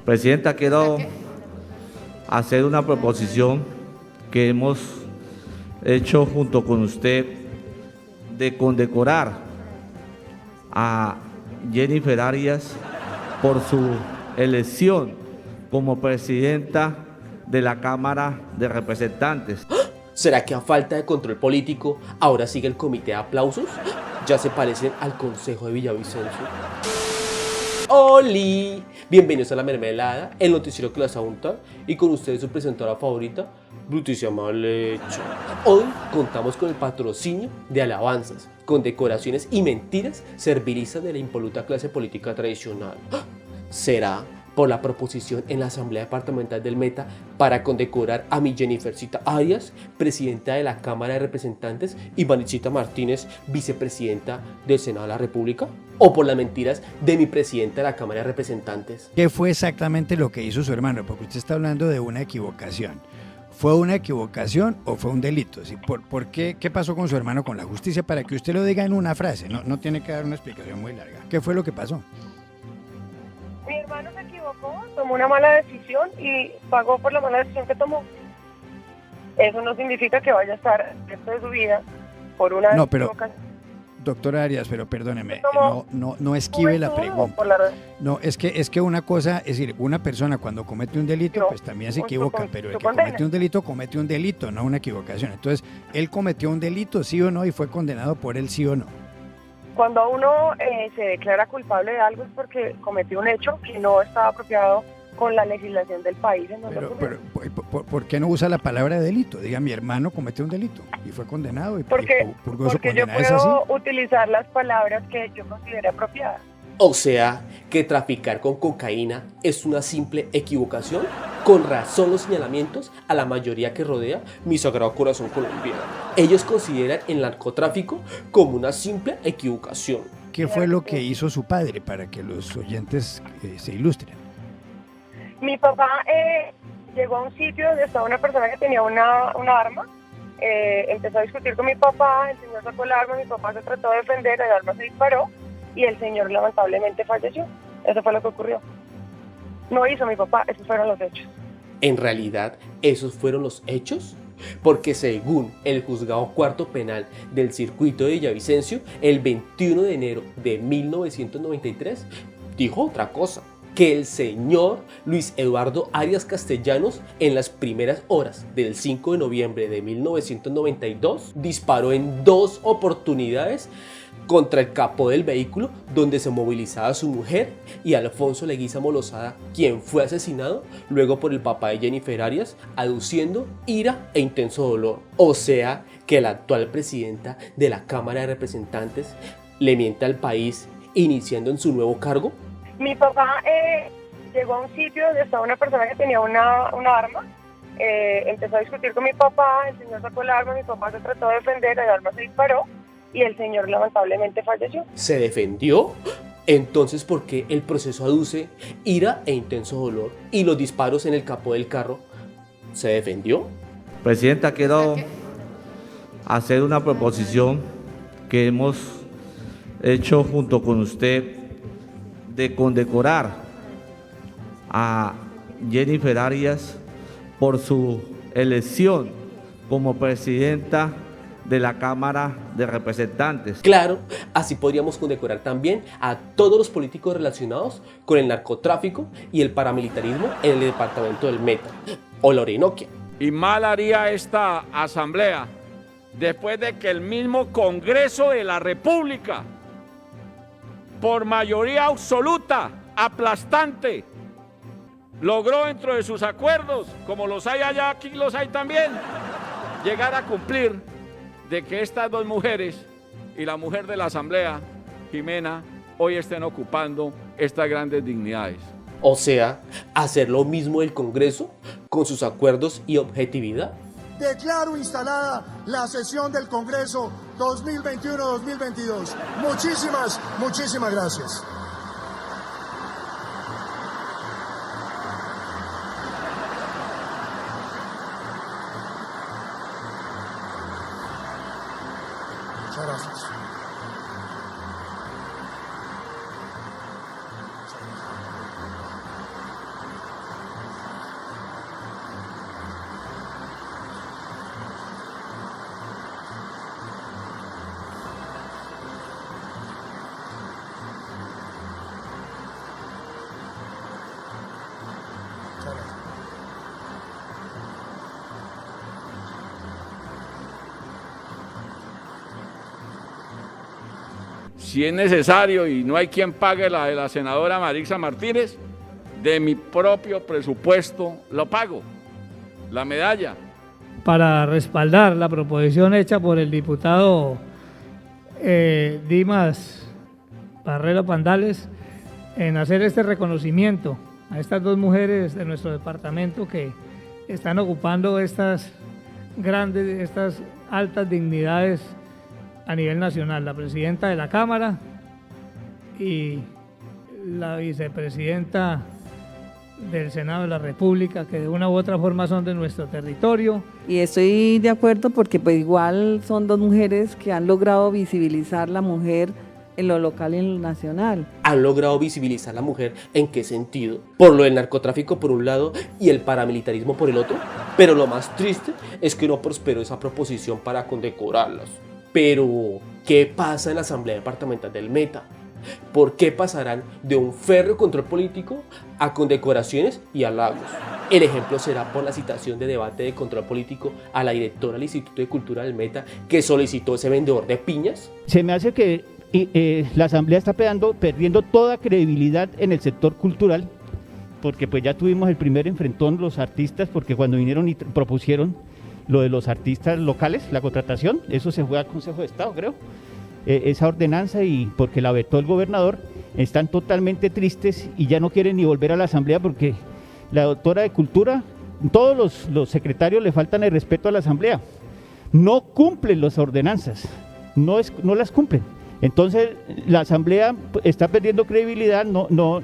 Presidenta, quiero hacer una proposición que hemos hecho junto con usted de condecorar a Jennifer Arias por su elección como presidenta de la Cámara de Representantes. ¿Será que a falta de control político ahora sigue el comité de aplausos? Ya se parecen al Consejo de Villavicencio. ¡Holi! Bienvenidos a La Mermelada, el noticiero que las unta, y con ustedes su presentadora favorita, Bruticia Malecha. Hoy contamos con el patrocinio de alabanzas, condecoraciones y mentiras servilistas de la impoluta clase política tradicional. ¿Será por la proposición en la Asamblea Departamental del Meta para condecorar a mi Jennifercita Arias, presidenta de la Cámara de Representantes, y Vanicita Martínez, vicepresidenta del Senado de la República? ¿O por las mentiras de mi presidenta de la Cámara de Representantes? ¿Qué fue exactamente lo que hizo su hermano? Porque usted está hablando de una equivocación. ¿Fue una equivocación o fue un delito? ¿Sí? ¿Por qué? ¿Qué pasó con su hermano con la justicia? Para que usted lo diga en una frase, no tiene que dar una explicación muy larga. ¿Qué fue lo que pasó? Mi hermano se equivocó, tomó una mala decisión y pagó por la mala decisión que tomó. Eso no significa que vaya a estar el resto de su vida por una No, pero, equivocación. doctora Arias, pero perdóneme, Tomó no esquive la todo pregunta. por la- No, es que una cosa, es decir, una persona cuando comete un delito, No, pues también se con su equivoca, con- pero el su que condena. comete un delito, no una equivocación. Entonces, él cometió un delito, sí o no, y fue condenado por él, sí o no. Cuando uno se declara culpable de algo es porque cometió un hecho que no estaba apropiado con la legislación del país en donde ocurrió. ¿Por qué no usa la palabra delito? Diga, mi hermano cometió un delito y fue condenado y Porque, purgó su porque yo condena. ¿Es así? puedo utilizar las palabras que yo considere apropiadas. O sea, que traficar con cocaína es una simple equivocación. Con razón los señalamientos a la mayoría que rodea mi sagrado corazón colombiano. Ellos consideran el narcotráfico como una simple equivocación. ¿Qué fue lo que hizo su padre para que los oyentes se ilustren? Mi papá llegó a un sitio donde estaba una persona que tenía una arma. Empezó a discutir con mi papá, el señor sacó el arma, mi papá se trató de defender, el arma se disparó y el señor lamentablemente falleció. Eso fue lo que ocurrió. No hizo mi papá, esos fueron los hechos. ¿En realidad esos fueron los hechos? Porque según el juzgado cuarto penal del circuito de Villavicencio, el 21 de enero de 1993 dijo otra cosa, que el señor Luis Eduardo Arias Castellanos en las primeras horas del 5 de noviembre de 1992 disparó en 2 oportunidades contra el capó del vehículo donde se movilizaba su mujer y Alfonso Leguízamo Lozada, quien fue asesinado luego por el papá de Jennifer Arias, aduciendo ira e intenso dolor. O sea, que la actual presidenta de la Cámara de Representantes le miente al país iniciando en su nuevo cargo. Mi papá llegó a un sitio donde estaba una persona que tenía una arma. Empezó a discutir con mi papá, el señor sacó el arma, mi papá se trató de defender, el arma se disparó y el señor lamentablemente falleció. ¿Se defendió? Entonces, ¿por qué el proceso aduce ira e intenso dolor y los disparos en el capó del carro? ¿Se defendió? Presidenta, quiero hacer una proposición que hemos hecho junto con usted de condecorar a Jennifer Arias por su elección como presidenta de la Cámara de Representantes. Claro, así podríamos condecorar también a todos los políticos relacionados con el narcotráfico y el paramilitarismo en el departamento del Meta o la Orinoquia. Y mal haría esta asamblea después de que el mismo Congreso de la República, por mayoría absoluta, aplastante, logró dentro de sus acuerdos, como los hay allá, aquí los hay también, llegar a cumplir de que estas dos mujeres y la mujer de la asamblea, Jimena, hoy estén ocupando estas grandes dignidades. O sea, hacer lo mismo del Congreso con sus acuerdos y objetividad. Declaro instalada la sesión del Congreso 2021-2022. Muchísimas gracias. Muchas gracias. si es necesario y no hay quien pague la de la senadora Marixa Martínez, de mi propio presupuesto lo pago, la medalla. Para respaldar la proposición hecha por el diputado Dimas Barrero Pandales en hacer este reconocimiento a estas dos mujeres de nuestro departamento que están ocupando estas altas dignidades a nivel nacional, la presidenta de la Cámara y la vicepresidenta del Senado de la República, que de una u otra forma son de nuestro territorio. Y estoy de acuerdo porque pues igual son dos mujeres que han logrado visibilizar la mujer en lo local y en lo nacional. ¿Han logrado visibilizar a la mujer en qué sentido? Por lo del narcotráfico por un lado y el paramilitarismo por el otro. Pero lo más triste es que no prosperó esa proposición para condecorarlas. Pero, ¿qué pasa en la Asamblea Departamental del Meta? ¿Por qué pasarán de un férreo control político a condecoraciones y halagos? El ejemplo será por la citación de debate de control político a la directora del Instituto de Cultura del Meta que solicitó ese vendedor de piñas. Se me hace que la Asamblea está perdiendo toda credibilidad en el sector cultural, porque pues ya tuvimos el primer enfrentón los artistas, porque cuando vinieron y propusieron lo de los artistas locales, la contratación, eso se fue al Consejo de Estado, creo, esa ordenanza, y porque la vetó el gobernador, están totalmente tristes y ya no quieren ni volver a la Asamblea porque la doctora de Cultura, todos los secretarios le faltan el respeto a la Asamblea, no cumplen las ordenanzas, no las cumplen. Entonces la Asamblea está perdiendo credibilidad,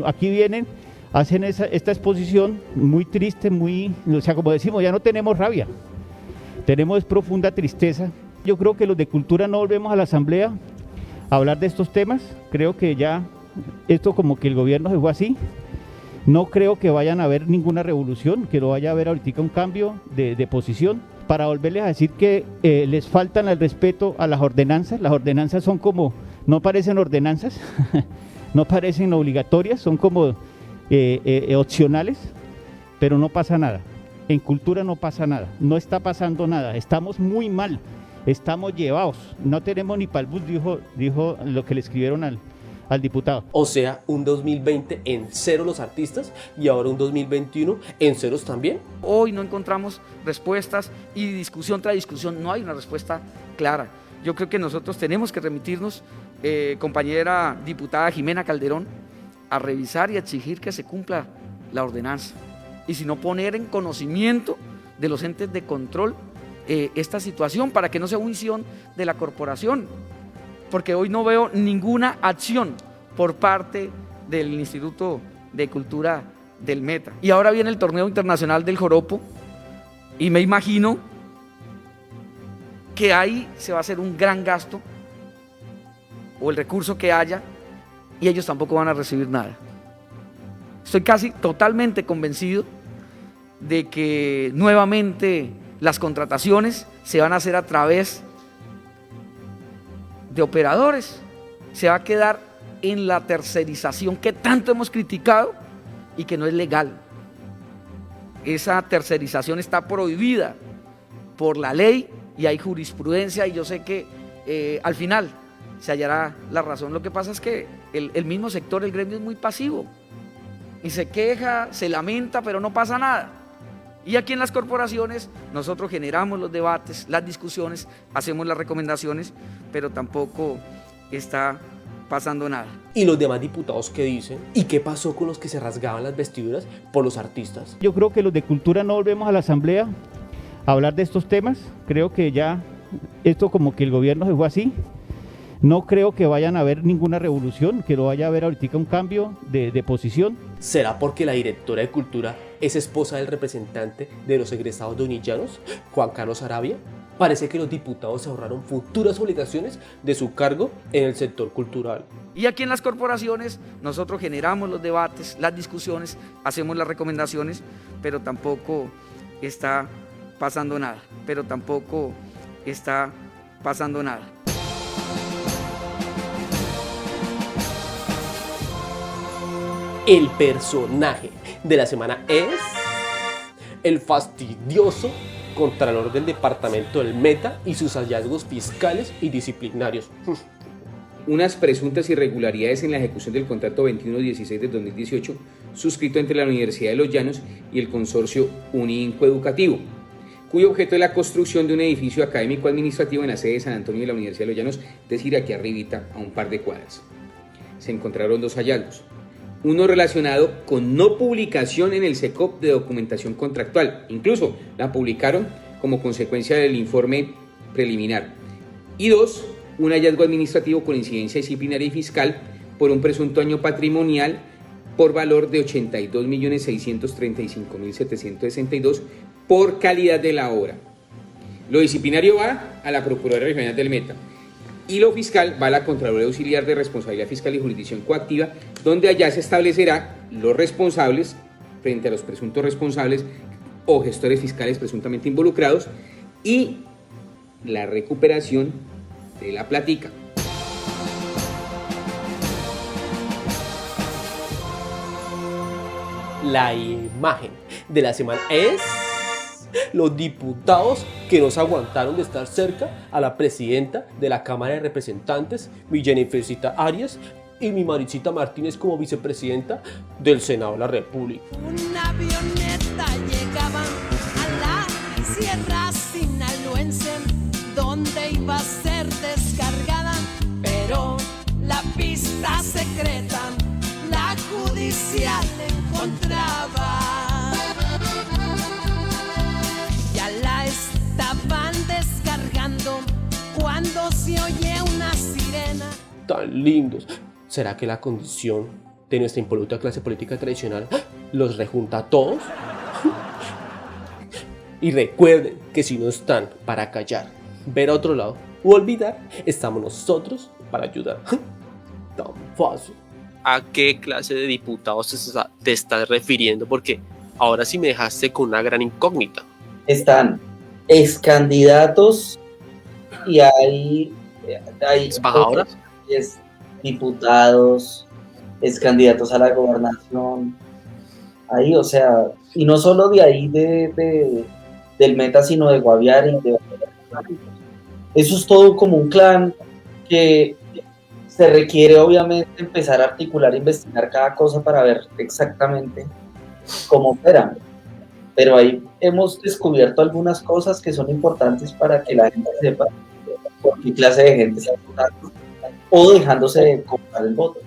aquí vienen, hacen esta exposición muy triste, o sea, como decimos, ya no tenemos rabia, tenemos profunda tristeza. Yo creo que los de Cultura no volvemos a la Asamblea a hablar de estos temas, creo que ya esto como que el gobierno se fue así, no creo que vayan a haber ninguna revolución, que no vaya a haber ahorita un cambio de posición, para volverles a decir que les faltan el respeto a las ordenanzas son como, no parecen ordenanzas, no parecen obligatorias, son como opcionales, pero no pasa nada. En Cultura no pasa nada, no está pasando nada, estamos muy mal, estamos llevados, no tenemos ni para el bus, dijo lo que le escribieron al diputado. O sea, un 2020 en cero los artistas y ahora un 2021 en ceros también. Hoy no encontramos respuestas y discusión tras discusión no hay una respuesta clara. Yo creo que nosotros tenemos que remitirnos, compañera diputada Jimena Calderón, a revisar y a exigir que se cumpla la ordenanza. Y si no, poner en conocimiento de los entes de control esta situación para que no sea omisión de la corporación, porque hoy no veo ninguna acción por parte del Instituto de Cultura del Meta. Y ahora viene el torneo internacional del Joropo y me imagino que ahí se va a hacer un gran gasto o el recurso que haya y ellos tampoco van a recibir nada. Estoy casi totalmente convencido de que nuevamente las contrataciones se van a hacer a través de operadores, se va a quedar en la tercerización que tanto hemos criticado y que no es legal. Esa tercerización está prohibida por la ley y hay jurisprudencia y yo sé que al final se hallará la razón. Lo que pasa es que el mismo sector, el gremio, es muy pasivo y se queja, se lamenta, pero no pasa nada. Y aquí en las corporaciones nosotros generamos los debates, las discusiones, hacemos las recomendaciones, pero tampoco está pasando nada. ¿Y los demás diputados qué dicen? ¿Y qué pasó con los que se rasgaban las vestiduras por los artistas? Yo creo que los de Cultura no volvemos a la Asamblea a hablar de estos temas, creo que ya esto como que el gobierno se fue así, no creo que vayan a haber ninguna revolución, que no vaya a haber ahorita un cambio de posición. ¿Será porque la directora de Cultura es esposa del representante de los egresados de Unillanos, Juan Carlos Arabia? Parece que los diputados se ahorraron futuras obligaciones de su cargo en el sector cultural. Y aquí en las corporaciones nosotros generamos los debates, las discusiones, hacemos las recomendaciones, pero tampoco está pasando nada, El personaje de la semana es el fastidioso Contralor del Departamento del Meta y sus hallazgos fiscales y disciplinarios. unas presuntas irregularidades en la ejecución del contrato 2116 de 2018 suscrito entre la Universidad de Los Llanos y el consorcio Uninco Educativo, cuyo objeto es la construcción de un edificio académico administrativo en la sede de San Antonio de la Universidad de Los Llanos, es decir, aquí arribita, a un par de cuadras. Se encontraron 2 hallazgos. Uno relacionado con no publicación en el SECOP de documentación contractual. Incluso la publicaron como consecuencia del informe preliminar. Y 2, un hallazgo administrativo con incidencia disciplinaria y fiscal por un presunto daño patrimonial por valor de 82.635.762 por calidad de la obra. Lo disciplinario va a la Procuraduría Regional del Meta y lo fiscal va a la Contraloría Auxiliar de Responsabilidad Fiscal y Jurisdicción Coactiva, donde allá se establecerá los responsables frente a los presuntos responsables o gestores fiscales presuntamente involucrados y la recuperación de la plática. La imagen de la semana es los diputados que no se aguantaron de estar cerca a la presidenta de la Cámara de Representantes, mi Jennifercita Arias, y mi Maricita Martínez como vicepresidenta del Senado de la República. Una avioneta llegaba a la sierra sinaloense, donde iba a ser descargada, pero la pista secreta la judicial encontraba. Ya la estaban descargando cuando se oye una sirena. Tan lindos. ¿Será que la condición de nuestra impoluta clase política tradicional los rejunta a todos? Y recuerden que si no están para callar, ver a otro lado o olvidar, estamos nosotros para ayudar. Tan fácil. ¿A qué clase de diputados te estás refiriendo? Porque ahora sí me dejaste con una gran incógnita. Están excandidatos y hay ¿Embajadoras? Diputados, excandidatos a la gobernación. Ahí, o sea, y no solo de ahí del Meta, sino de Guaviare. Eso es todo como un clan que se requiere obviamente empezar a articular e investigar cada cosa para ver exactamente cómo operan. Pero ahí hemos descubierto algunas cosas que son importantes para que la gente sepa por qué clase de gente está votando o dejándose de comprar el voto.